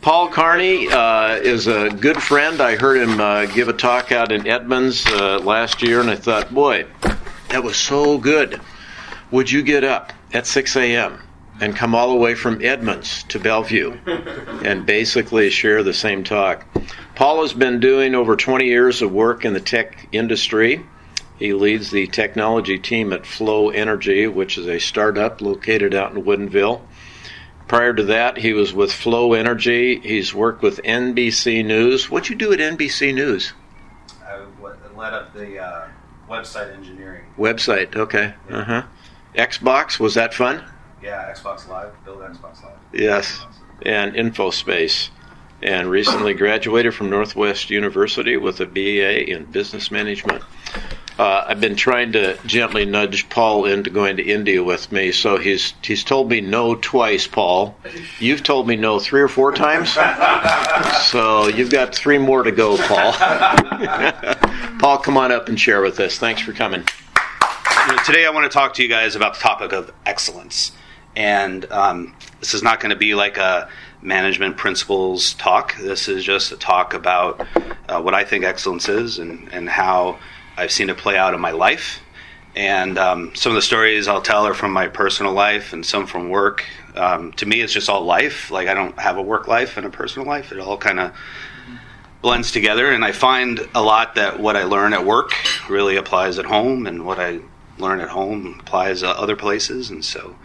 Paul Carney is a good friend. I heard him give a talk out in Edmonds last year, and I thought, boy, that was so good. Would you get up at 6 a.m. and come all the way from Edmonds to Bellevue and basically share the same talk? Paul has been doing over 20 years of work in the tech industry. He leads the technology team at Flow Energy, which is a startup located out in Woodinville. Prior to that, he was with Flow Energy. He's worked with NBC News. What'd you do at NBC News? I led up the website engineering. Website, okay. Xbox, was that fun? Yeah, Xbox Live, build Xbox Live. Yes, and InfoSpace. And recently graduated from Northwest University with a BA in Business Management. I've been trying to gently nudge Paul into going to India with me, so he's told me no twice, Paul. You've told me no 3 or 4 times, so you've got 3 more to go, Paul. Paul, come on up and share with us. Thanks for coming. Today I want to talk to you guys about the topic of excellence. And this is not going to be like a management principles talk. This is just a talk about what I think excellence is and how I've seen it play out in my life. And some of the stories I'll tell are from my personal life and some from work. To me, it's just all life. Like, I don't have a work life and a personal life. It all kind of blends together. And I find a lot that what I learn at work really applies at home, and what I learn at home applies other places. And so,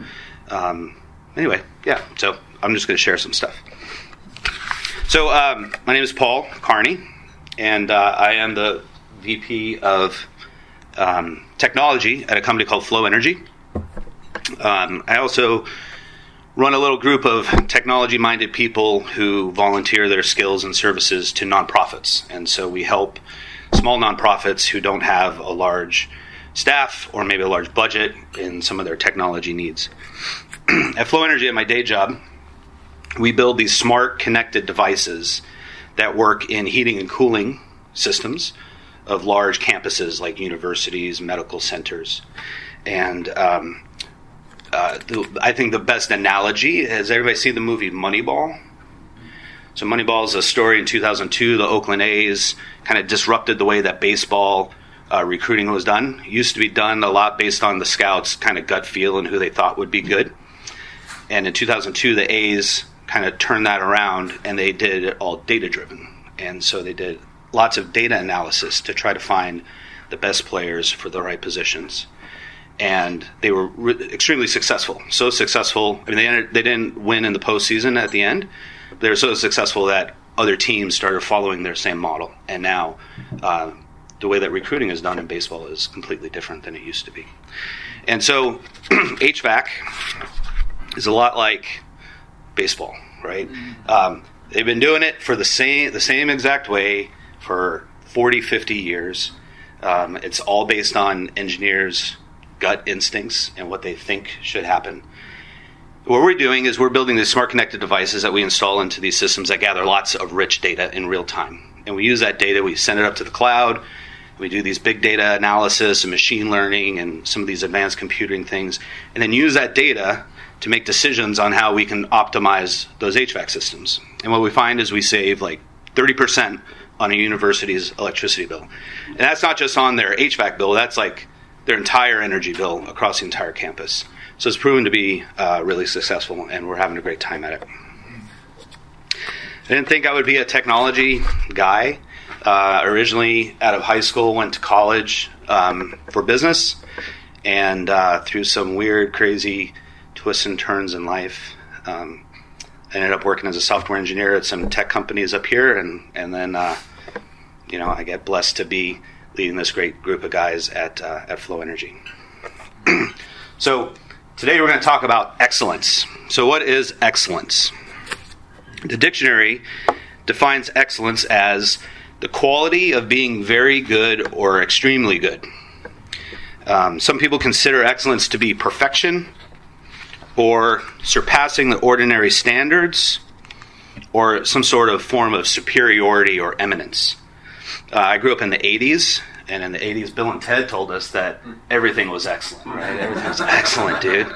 anyway, yeah. So I'm just going to share some stuff. So my name is Paul Carney, and I am the VP of technology at a company called Flow Energy. I also run a little group of technology-minded people who volunteer their skills and services to nonprofits. And so we help small nonprofits who don't have a large staff or maybe a large budget in some of their technology needs. At Flow Energy, at my day job, we build these smart connected devices that work in heating and cooling systems of large campuses like universities, medical centers. And I think the best analogy, has everybody seen the movie Moneyball? So Moneyball is a story in 2002. The Oakland A's kind of disrupted the way that baseball recruiting was done. It used to be done a lot based on the scouts' kind of gut feel and who they thought would be good. And in 2002, the A's kind of turned that around, and they did it all data-driven. And so they did lots of data analysis to try to find the best players for the right positions. And they were extremely successful. So successful, I mean, they didn't win in the postseason at the end. They were so successful that other teams started following their same model. And now the way that recruiting is done in baseball is completely different than it used to be. And so HVAC is a lot like baseball, right? They've been doing it for the same exact way for 40, 50 years. It's all based on engineers' gut instincts and what they think should happen. What we're doing is we're building these smart connected devices that we install into these systems that gather lots of rich data in real time. And we use that data, we send it up to the cloud, we do these big data analysis and machine learning and some of these advanced computing things, and then use that data to make decisions on how we can optimize those HVAC systems. And what we find is we save like 30% on a university's electricity bill. And that's not just on their HVAC bill, that's like their entire energy bill across the entire campus. So it's proven to be really successful, and we're having a great time at it. I didn't think I would be a technology guy. Originally out of high school, went to college for business, and through some weird, crazy twists and turns in life, I ended up working as a software engineer at some tech companies up here, and then I get blessed to be leading this great group of guys at Flow Energy. So today we're going to talk about excellence. So what is excellence? The dictionary defines excellence as the quality of being very good or extremely good. Some people consider excellence to be perfection, or surpassing the ordinary standards, or some sort of form of superiority or eminence. I grew up in the 80s, and in the 80s, Bill and Ted told us that everything was excellent, right? Everything was excellent, dude.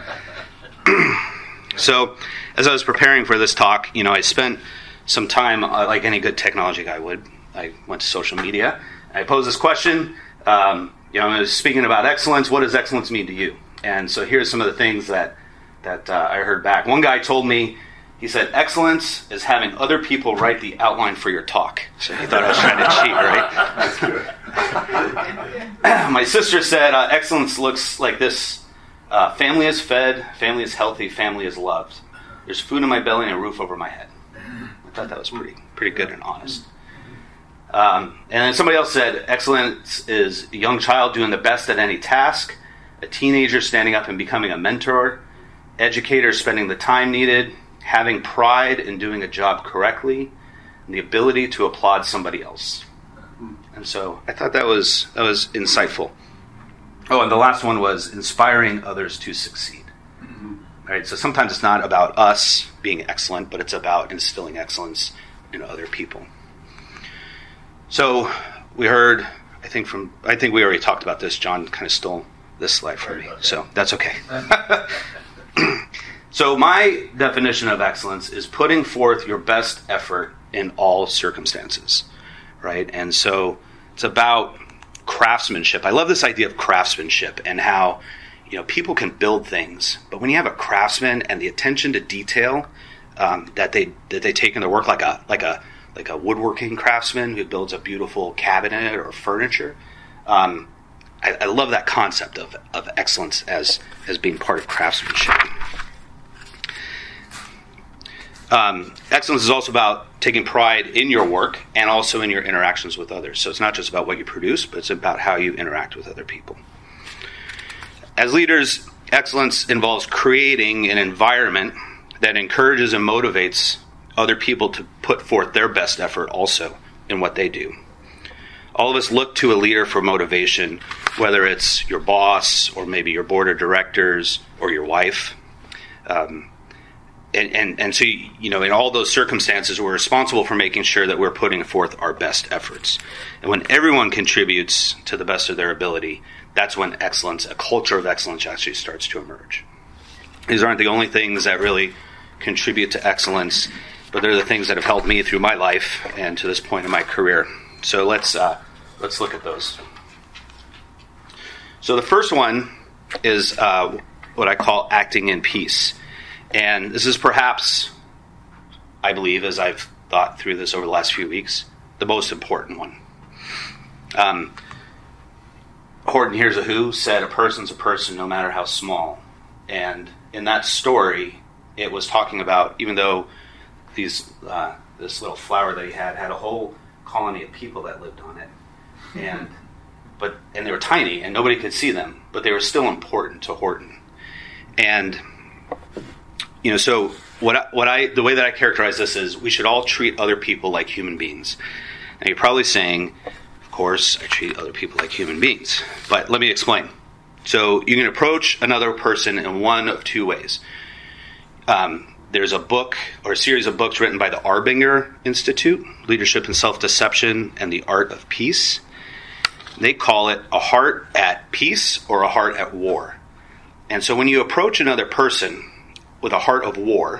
So, as I was preparing for this talk, I spent some time, like any good technology guy would. I went to social media. I posed this question. I was speaking about excellence. What does excellence mean to you? And so here's some of the things that I heard back. One guy told me, he said, excellence is having other people write the outline for your talk. So he thought I was trying to cheat, right? My sister said, excellence looks like this. Family is fed, family is healthy, family is loved. There's food in my belly and a roof over my head. I thought that was pretty good and honest. And then somebody else said, excellence is a young child doing the best at any task, a teenager standing up and becoming a mentor, educators spending the time needed, having pride in doing a job correctly, and the ability to applaud somebody else. And so I thought that was insightful. Oh, and the last one was inspiring others to succeed. Right? So sometimes it's not about us being excellent, but it's about instilling excellence in other people. So we heard, I think we already talked about this. John kind of stole this slide from me, so that's okay. So my definition of excellence is putting forth your best effort in all circumstances, right? And so it's about craftsmanship. I love this idea of craftsmanship and how, people can build things, but when you have a craftsman and the attention to detail that they take in their work, like a woodworking craftsman who builds a beautiful cabinet or furniture. I love that concept of excellence as being part of craftsmanship. Excellence is also about taking pride in your work and also in your interactions with others. So it's not just about what you produce, but it's about how you interact with other people. As leaders, excellence involves creating an environment that encourages and motivates other people to put forth their best effort also in what they do. All of us look to a leader for motivation, whether it's your boss or maybe your board of directors or your wife. And so, in all those circumstances, we're responsible for making sure that we're putting forth our best efforts. And when everyone contributes to the best of their ability, that's when excellence, a culture of excellence, actually starts to emerge. These aren't the only things that really contribute to excellence, but they're the things that have helped me through my life and to this point in my career. So let's look at those. So the first one is what I call acting in peace. And this is perhaps, I believe, as I've thought through this over the last few weeks, the most important one. Horton Hears a Who said, a person's a person no matter how small. And in that story, it was talking about, even though this little flower that he had a whole colony of people that lived on it. And they were tiny and nobody could see them, but they were still important to Horton. And so the way that I characterize this is we should all treat other people like human beings. Now you're probably saying, of course, I treat other people like human beings. But let me explain. So you can approach another person in one of two ways. There's a book or a series of books written by the Arbinger Institute, Leadership and Self-Deception and the Art of Peace. They call it a heart at peace or a heart at war. And so when you approach another person with a heart of war,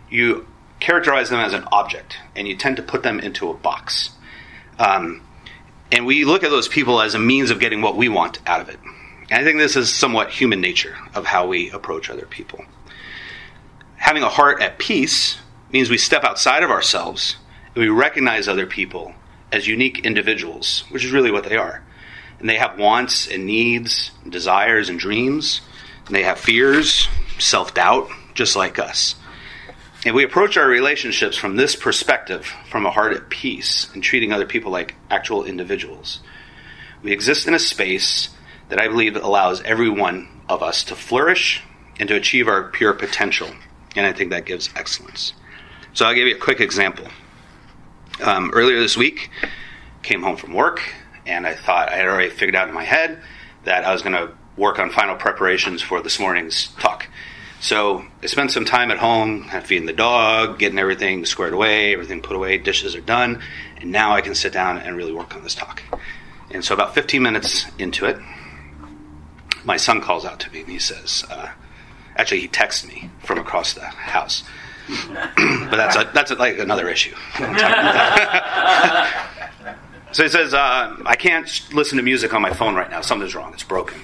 you characterize them as an object, and you tend to put them into a box. And we look at those people as a means of getting what we want out of it. And I think this is somewhat human nature of how we approach other people. Having a heart at peace means we step outside of ourselves and we recognize other people as unique individuals, which is really what they are. And they have wants and needs, and desires and dreams, and they have fears, self-doubt, just like us. And we approach our relationships from this perspective, from a heart at peace, and treating other people like actual individuals. We exist in a space that I believe allows every one of us to flourish and to achieve our pure potential. And I think that gives excellence. So I'll give you a quick example. Earlier this week, came home from work, and I thought I had already figured out in my head that I was going to work on final preparations for this morning's talk. So I spent some time at home, feeding the dog, getting everything squared away, everything put away, dishes are done, and now I can sit down and really work on this talk. And so about 15 minutes into it, my son calls out to me and he says, actually he texts me from across the house. But that's like another issue. So he says, I can't listen to music on my phone right now. Something's wrong. It's broken.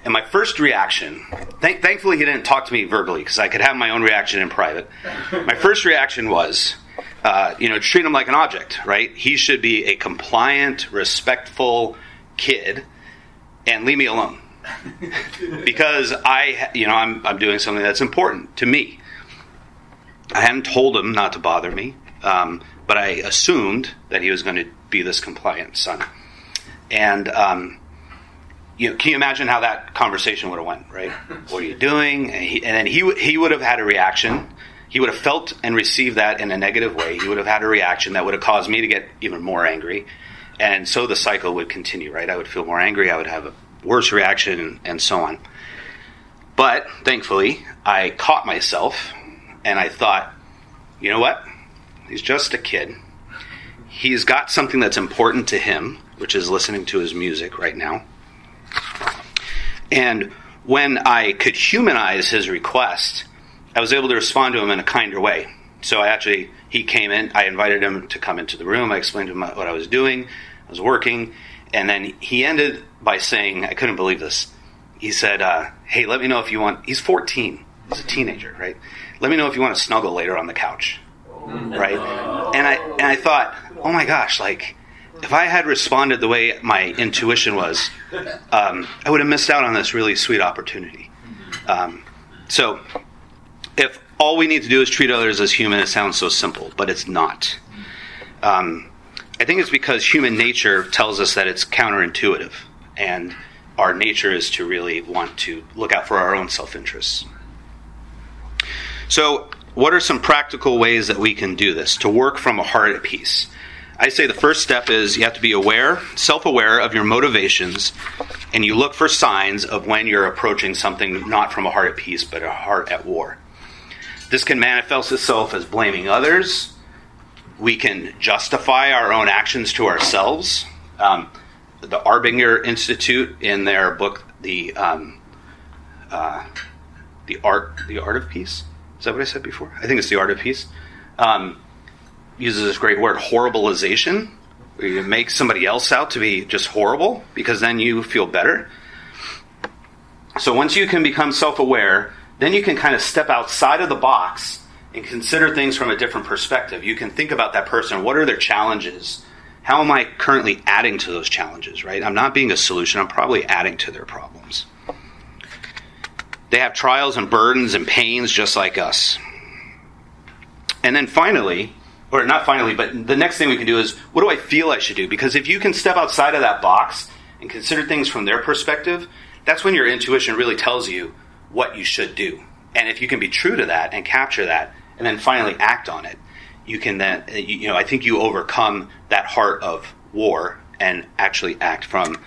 And my first reaction, thankfully he didn't talk to me verbally because I could have my own reaction in private. My first reaction was, treat him like an object, right? He should be a compliant, respectful kid and leave me alone. Because I'm doing something that's important to me. I hadn't told him not to bother me, but I assumed that he was going to be this compliant son. And, can you imagine how that conversation would have went, right? What are you doing? And then he would have had a reaction. He would have felt and received that in a negative way. He would have had a reaction that would have caused me to get even more angry. And so the cycle would continue, right? I would feel more angry. I would have a worse reaction and so on. But thankfully, I caught myself and I thought, you know what? He's just a kid. He's got something that's important to him, which is listening to his music right now. And when I could humanize his request, I was able to respond to him in a kinder way. So he came in, I invited him to come into the room, I explained to him what I was doing, I was working, and then he ended by saying, I couldn't believe this, he said, hey, let me know if you want, he's 14, he's a teenager, right? Let me know if you want to snuggle later on the couch, right? And I thought, oh my gosh, like, if I had responded the way my intuition was, I would have missed out on this really sweet opportunity. So if all we need to do is treat others as human, it sounds so simple, but it's not. I think it's because human nature tells us that it's counterintuitive, and our nature is to really want to look out for our own self-interests. So what are some practical ways that we can do this, to work from a heart at peace? I say the first step is you have to be self-aware of your motivations, and you look for signs of when you're approaching something not from a heart at peace, but a heart at war. This can manifest itself as blaming others. We can justify our own actions to ourselves. The Arbinger Institute, in their book, The Art of Peace. Is that what I said before? I think it's The Art of Peace. Uses this great word, horribilization, where you make somebody else out to be just horrible, because then you feel better. So once you can become self-aware, then you can kind of step outside of the box and consider things from a different perspective. You can think about that person. What are their challenges? How am I currently adding to those challenges, right? I'm not being a solution. I'm probably adding to their problems. They have trials and burdens and pains just like us. And then finally, or not finally, but the next thing we can do is, what do I feel I should do? Because if you can step outside of that box and consider things from their perspective, that's when your intuition really tells you what you should do. And if you can be true to that and capture that, and then finally act on it, you can then, I think you overcome that heart of war and actually act from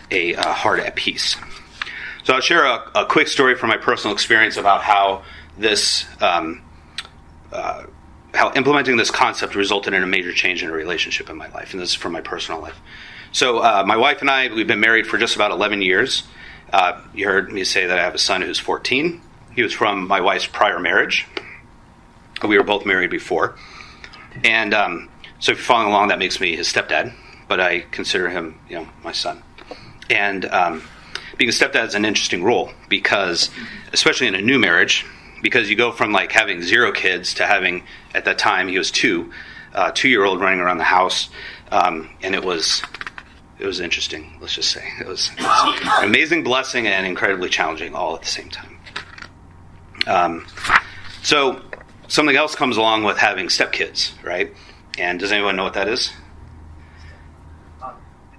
a heart at peace. So I'll share a quick story from my personal experience about how this, how implementing this concept resulted in a major change in a relationship in my life, and this is from my personal life. So my wife and I, we've been married for just about 11 years. You heard me say that I have a son who's 14. He was from my wife's prior marriage. We were both married before. And so if you're following along, that makes me his stepdad, but I consider him, my son. And being a stepdad is an interesting role because, especially in a new marriage, because you go from like having 0 kids to having, at that time, he was 2-year-old running around the house. And it was interesting, let's just say. It was an amazing blessing and incredibly challenging all at the same time. So something else comes along with having stepkids, right? And does anyone know what that is?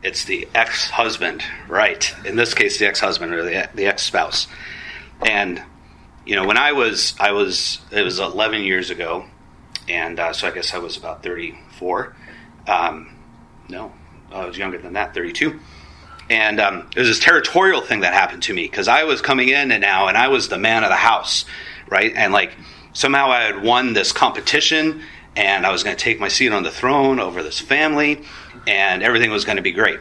It's the ex-husband, right? In this case, the ex-husband or the ex-spouse. And when it was 11 years ago, and so I guess I was about 34. No, I was younger than that, 32. And it was this territorial thing that happened to me because I was coming in and I was the man of the house, right? And like somehow I had won this competition, and I was going to take my seat on the throne over this family, and everything was going to be great.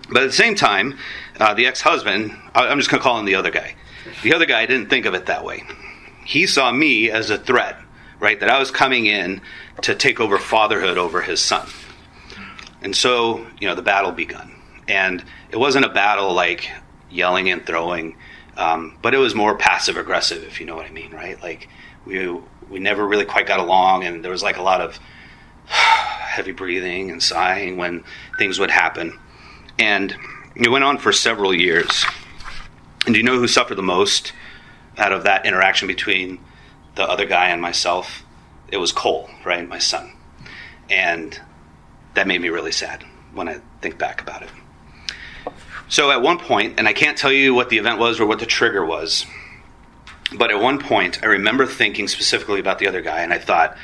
But at the same time, the ex-husband, I'm just going to call him the other guy. The other guy didn't think of it that way. He saw me as a threat right? That I was coming in to take over fatherhood over his son. And so, the battle begun. And it wasn't a battle like yelling and throwing, but it was more passive aggressive, if you know what I mean, right? Like we never really quite got along, and there was like a lot of heavy breathing and sighing when things would happen. And it went on for several years. And do you know who suffered the most out of that interaction between the other guy and myself? It was Cole, right, my son. And that made me really sad when I think back about it. So at one point, and I can't tell you what the event was or what the trigger was, but at one point I remember thinking specifically about the other guy, and I thought,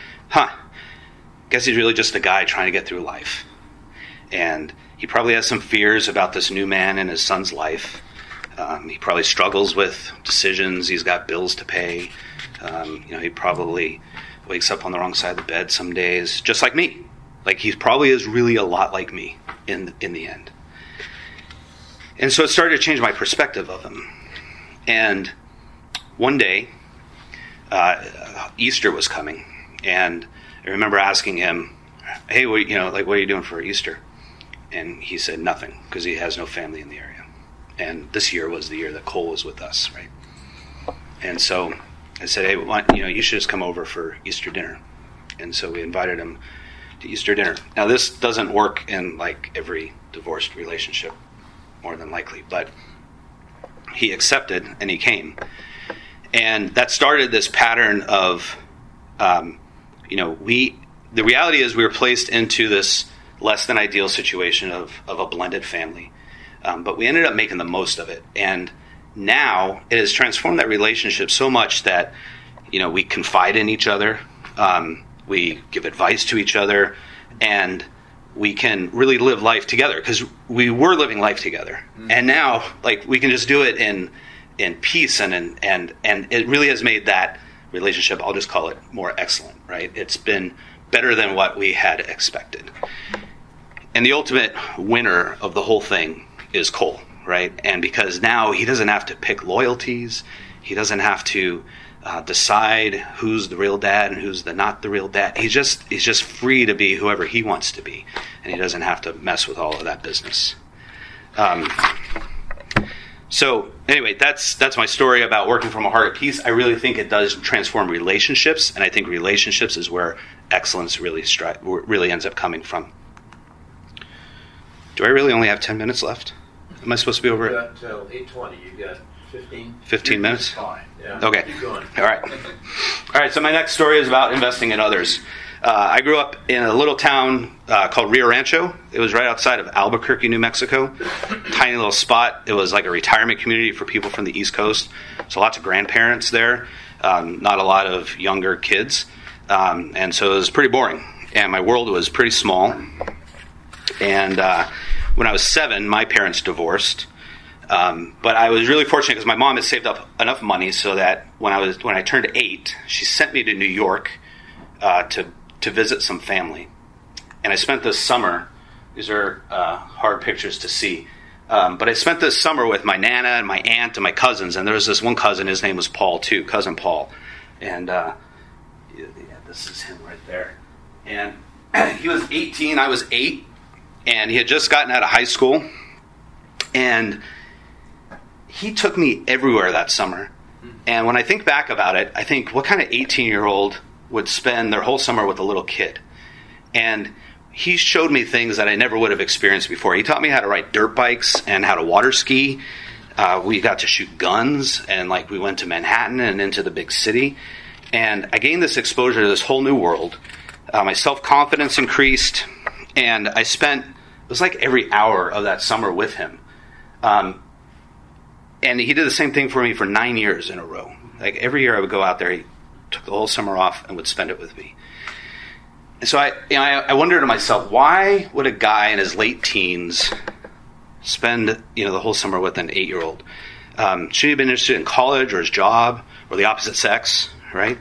guess he's really just a guy trying to get through life. And he probably has some fears about this new man in his son's life. He probably struggles with decisions. He's got bills to pay. He probably wakes up on the wrong side of the bed some days, just like me. Like, he probably is really a lot like me in the end. And so it started to change my perspective of him. And one day, Easter was coming, and I remember asking him, "Hey, what are you doing for Easter?" And he said nothing, because he has no family in the area. And this year was the year that Cole was with us, right? And so I said, "Hey, you should just come over for Easter dinner." And so we invited him to Easter dinner. Now, this doesn't work in like every divorced relationship, more than likely, but he accepted and he came. And that started this pattern of, the reality is we were placed into this less than ideal situation of a blended family. But we ended up making the most of it. And now it has transformed that relationship so much that, we confide in each other. We give advice to each other, and we can really live life together, because we were living life together. Mm-hmm. And now, we can just do it in peace, and it really has made that relationship, I'll just call it, more excellent, right? It's been better than what we had expected. And the ultimate winner of the whole thing is Cole, right? And because now he doesn't have to pick loyalties, he doesn't have to decide who's the real dad and who's not the real dad. He's just free to be whoever he wants to be, and he doesn't have to mess with all of that business. So anyway, that's my story about working from a heart of peace. I really think it does transform relationships, and I think relationships is where excellence really ends up coming from. Do I really only have 10 minutes left? Am I supposed to be over? You got till 8:20. You got 15 minutes? Fine. Yeah. Okay. Keep going. All right. So my next story is about investing in others. I grew up in a little town called Rio Rancho. It was right outside of Albuquerque, New Mexico. Tiny little spot. It was like a retirement community for people from the East Coast. So lots of grandparents there. Not a lot of younger kids. And so it was pretty boring. And my world was pretty small. And when I was 7, my parents divorced. But I was really fortunate because my mom had saved up enough money so that when I turned 8, she sent me to New York to visit some family. And I spent this summer, these are hard pictures to see, but I spent this summer with my Nana and my aunt and my cousins. And there was this one cousin, his name was Paul too, Cousin Paul. And this is him right there. And he was 18, I was 8, and he had just gotten out of high school. And he took me everywhere that summer. And when I think back about it, I think, what kind of 18-year-old would spend their whole summer with a little kid? And he showed me things that I never would have experienced before. He taught me how to ride dirt bikes and how to water ski. We got to shoot guns, and we went to Manhattan and into the big city. And I gained this exposure to this whole new world. My self-confidence increased, and I spent, it was like every hour of that summer with him. And he did the same thing for me for 9 years in a row. Every year I would go out there, he took the whole summer off and would spend it with me. And so I wondered to myself, why would a guy in his late teens spend the whole summer with an 8-year-old? Should he have been interested in college or his job or the opposite sex, right?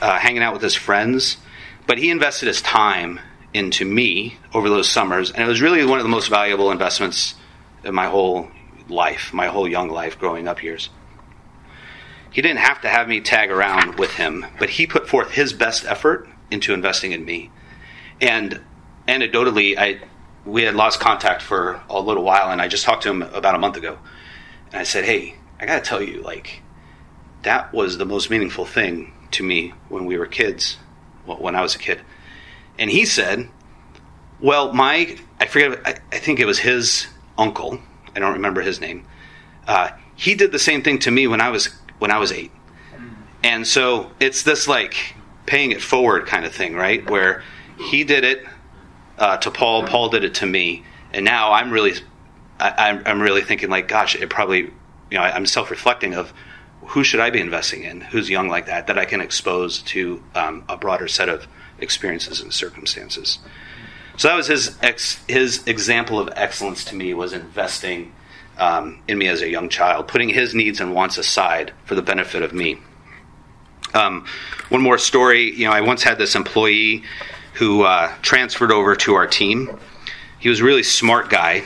Hanging out with his friends. But he invested his time into me over those summers, and it was really one of the most valuable investments in my whole life, my whole young life, growing up years. he didn't have to have me tag around with him, but he put forth his best effort into investing in me. And anecdotally, we had lost contact for a little while, and I just talked to him about a month ago. And I said, hey, I got to tell you, like, that was the most meaningful thing to me when we were kids, when I was a kid. And he said, well, I think it was his uncle, I don't remember his name, he did the same thing to me when I was 8. And so it's this like paying it forward kind of thing, right? Where he did it to Paul did it to me, and now I'm really thinking like, gosh, it probably, I'm self-reflecting of who should I be investing in, who's young like that I can expose to a broader set of experiences and circumstances. So that was his example of excellence to me, was investing in me as a young child, putting his needs and wants aside for the benefit of me. One more story, I once had this employee who transferred over to our team. He was a really smart guy,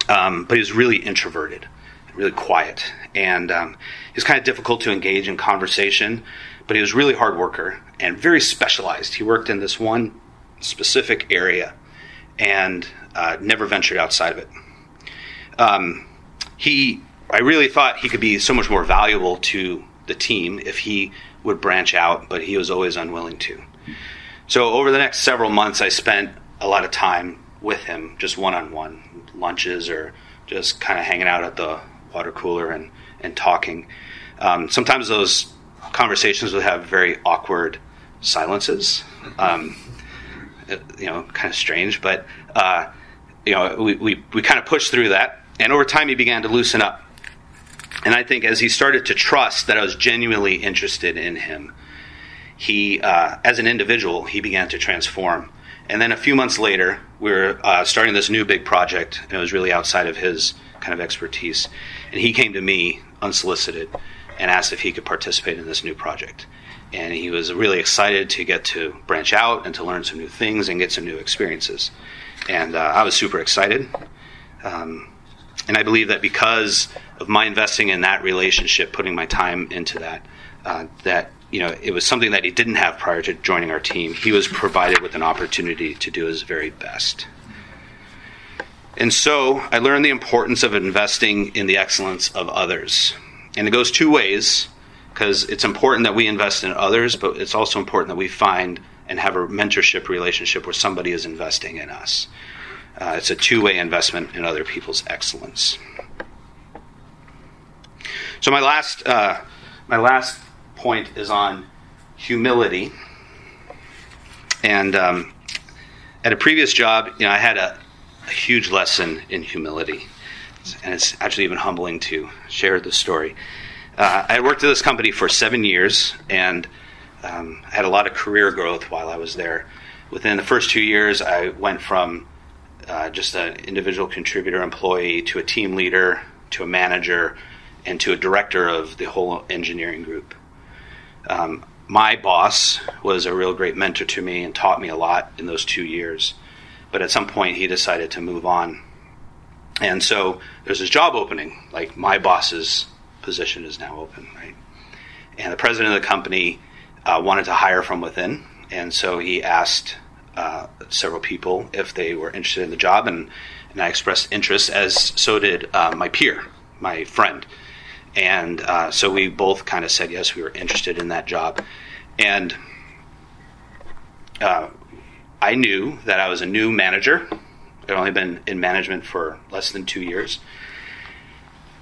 but he was really introverted, really quiet, and he was kind of difficult to engage in conversation, but he was a really hard worker and very specialized. He worked in this one specific area and never ventured outside of it. I really thought he could be so much more valuable to the team if he would branch out, but he was always unwilling to. So over the next several months, I spent a lot of time with him, just one-on-one lunches or just kind of hanging out at the water cooler and talking. Sometimes those conversations would have very awkward silences, kind of strange, but we kind of pushed through that, and over time he began to loosen up. And I think as he started to trust that I was genuinely interested in him, he, as an individual, he began to transform. And then a few months later, we were starting this new big project, and it was really outside of his kind of expertise. And he came to me unsolicited and asked if he could participate in this new project. And he was really excited to get to branch out and to learn some new things and get some new experiences. And I was super excited. And I believe that because of my investing in that relationship, putting my time into that, it was something that he didn't have prior to joining our team. He was provided with an opportunity to do his very best. And so I learned the importance of investing in the excellence of others. And it goes two ways, because it's important that we invest in others, but it's also important that we find and have a mentorship relationship where somebody is investing in us. It's a two-way investment in other people's excellence. So my last point is on humility. And at a previous job, I had a huge lesson in humility, and it's actually even humbling to share this story. I had worked at this company for 7 years, and I had a lot of career growth while I was there. Within the first 2 years, I went from just an individual contributor employee to a team leader, to a manager, and to a director of the whole engineering group. My boss was a real great mentor to me and taught me a lot in those 2 years. But at some point, he decided to move on. And so there's this job opening, like my boss's position is now open, right? And the president of the company wanted to hire from within. And so he asked several people if they were interested in the job, and I expressed interest, as so did my peer, my friend. And so we both kind of said yes, we were interested in that job. And I knew that I was a new manager. I'd only been in management for less than 2 years.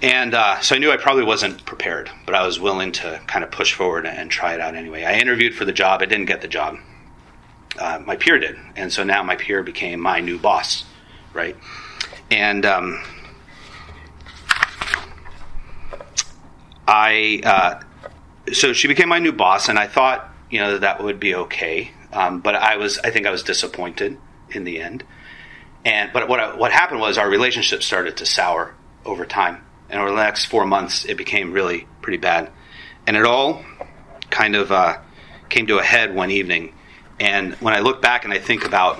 And so I knew I probably wasn't prepared, but I was willing to kind of push forward and try it out anyway. I interviewed for the job. I didn't get the job. My peer did. And so now my peer became my new boss, right? And so she became my new boss, and I thought, that would be okay. But I think I was disappointed in the end. But what happened was our relationship started to sour over time. And over the next 4 months, it became really pretty bad. And it all kind of came to a head one evening. And when I look back and I think about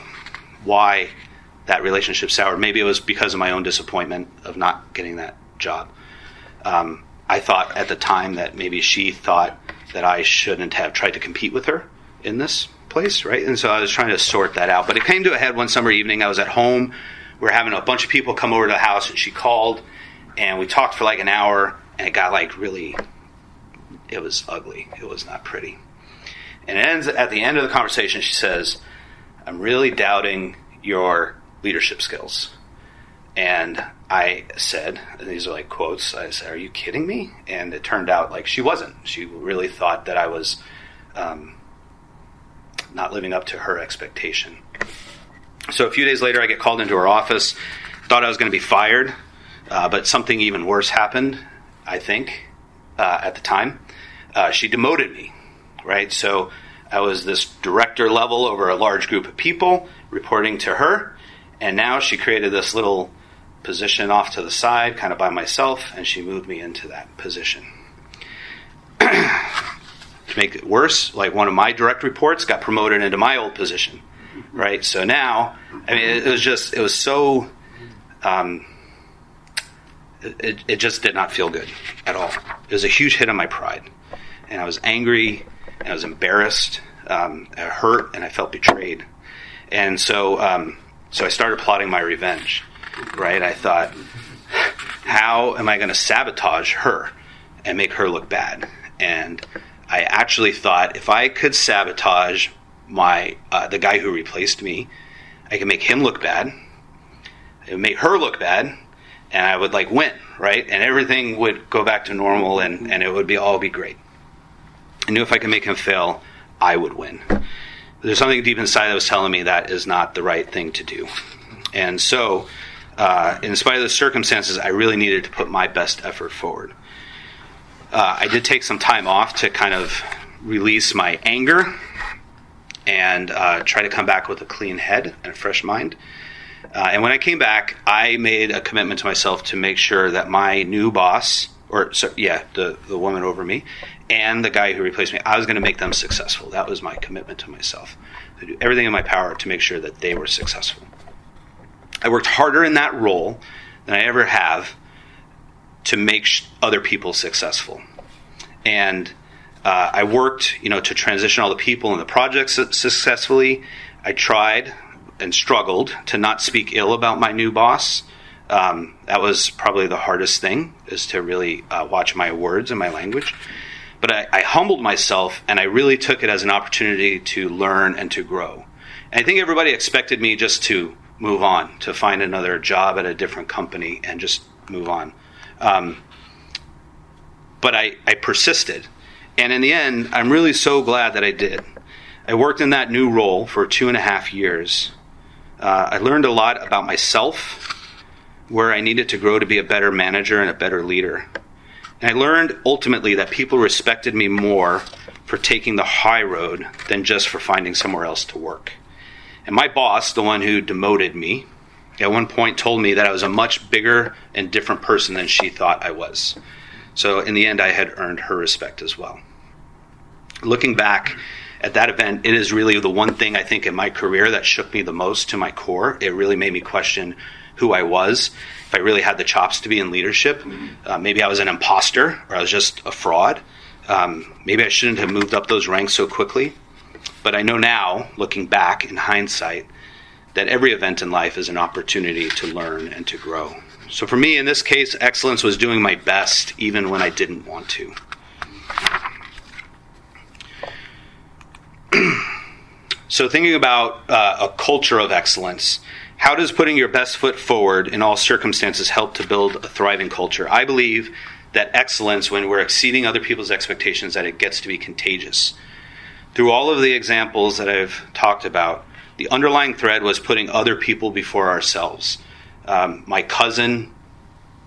why that relationship soured, maybe it was because of my own disappointment of not getting that job. I thought at the time that maybe she thought that I shouldn't have tried to compete with her in this place, right? And so I was trying to sort that out. But it came to a head one summer evening. I was at home. We were having a bunch of people come over to the house, and she called, and we talked for like an hour, and it got like really, it was ugly. It was not pretty. And it ends at the end of the conversation, she says, "I'm really doubting your leadership skills." And I said, and these are like quotes, I said, "Are you kidding me?" And it turned out like she wasn't. She really thought that I was not living up to her expectation. So a few days later, I get called into her office. Thought I was going to be fired, but something even worse happened, I think, at the time. She demoted me, right? So I was this director level over a large group of people reporting to her, and now she created this little position off to the side, kind of by myself, and she moved me into that position. To make it worse, like one of my direct reports got promoted into my old position, right? So now, I mean, it was so, it just did not feel good at all. It was a huge hit on my pride, and I was angry, and I was embarrassed, I hurt, and I felt betrayed. And so I started plotting my revenge, right? I thought, how am I going to sabotage her and make her look bad? And I actually thought if I could sabotage the guy who replaced me, I could make him look bad, it would make her look bad, and I would like win, right? And everything would go back to normal, and it would all be great. I knew if I could make him fail, I would win. There's something deep inside that was telling me that is not the right thing to do. And so, in spite of the circumstances, I really needed to put my best effort forward. I did take some time off to kind of release my anger and try to come back with a clean head and a fresh mind. And when I came back, I made a commitment to myself to make sure that my new boss, the woman over me, and the guy who replaced me, I was going to make them successful. That was my commitment to myself. To do everything in my power to make sure that they were successful. I worked harder in that role than I ever have to make other people successful. And I worked, to transition all the people in the project successfully. I tried and struggled to not speak ill about my new boss. That was probably the hardest thing, is to really watch my words and my language. But I humbled myself, and I really took it as an opportunity to learn and to grow. And I think everybody expected me just to move on, to find another job at a different company and just move on. But I persisted. And in the end, I'm really so glad that I did. I worked in that new role for 2.5 years. I learned a lot about myself, where I needed to grow to be a better manager and a better leader. And I learned ultimately that people respected me more for taking the high road than just for finding somewhere else to work. And my boss, the one who demoted me, at one point told me that I was a much bigger and different person than she thought I was. So in the end, I had earned her respect as well. Looking back at that event, it is really the one thing I think in my career that shook me the most to my core. It really made me question who I was, if I really had the chops to be in leadership. Maybe I was an imposter, or I was just a fraud. Maybe I shouldn't have moved up those ranks so quickly. But I know now, looking back in hindsight, that every event in life is an opportunity to learn and to grow. So for me, in this case, excellence was doing my best even when I didn't want to. So thinking about a culture of excellence, how does putting your best foot forward in all circumstances help to build a thriving culture? I believe that excellence, when we're exceeding other people's expectations, that it gets to be contagious. Through all of the examples that I've talked about, the underlying thread was putting other people before ourselves. My cousin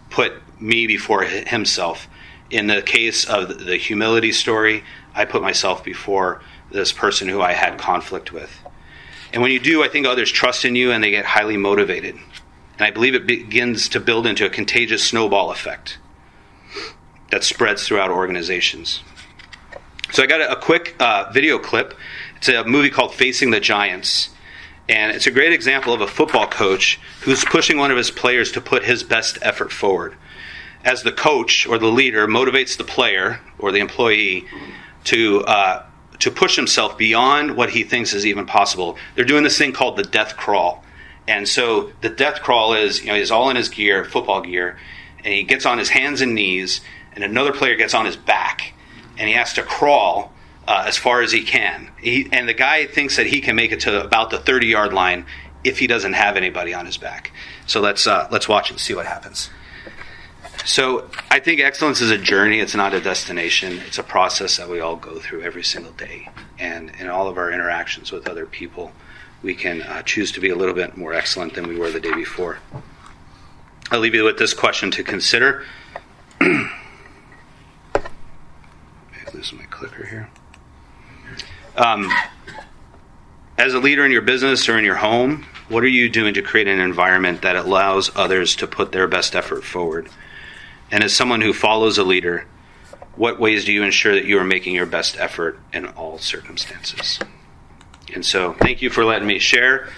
put me before himself. In the case of the humility story, I put myself before this person who I had conflict with. And when you do, I think others trust in you and they get highly motivated. And I believe it begins to build into a contagious snowball effect that spreads throughout organizations. So I got a quick video clip. It's a movie called Facing the Giants. And it's a great example of a football coach who's pushing one of his players to put his best effort forward. as the coach or the leader, motivates the player or the employee to push himself beyond what he thinks is even possible. They're doing this thing called the death crawl. And so the death crawl is, he's all in his gear, football gear, and he gets on his hands and knees, and another player gets on his back, and he has to crawl as far as he can. And the guy thinks that he can make it to about the 30-yard line if he doesn't have anybody on his back. So let's watch and see what happens. So I think excellence is a journey. It's not a destination. It's a process that we all go through every single day. And in all of our interactions with other people, we can choose to be a little bit more excellent than we were the day before. I'll leave you with this question to consider. I'm losing my clicker here. As a leader in your business or in your home, what are you doing to create an environment that allows others to put their best effort forward? And as someone who follows a leader, what ways do you ensure that you are making your best effort in all circumstances? And so thank you for letting me share.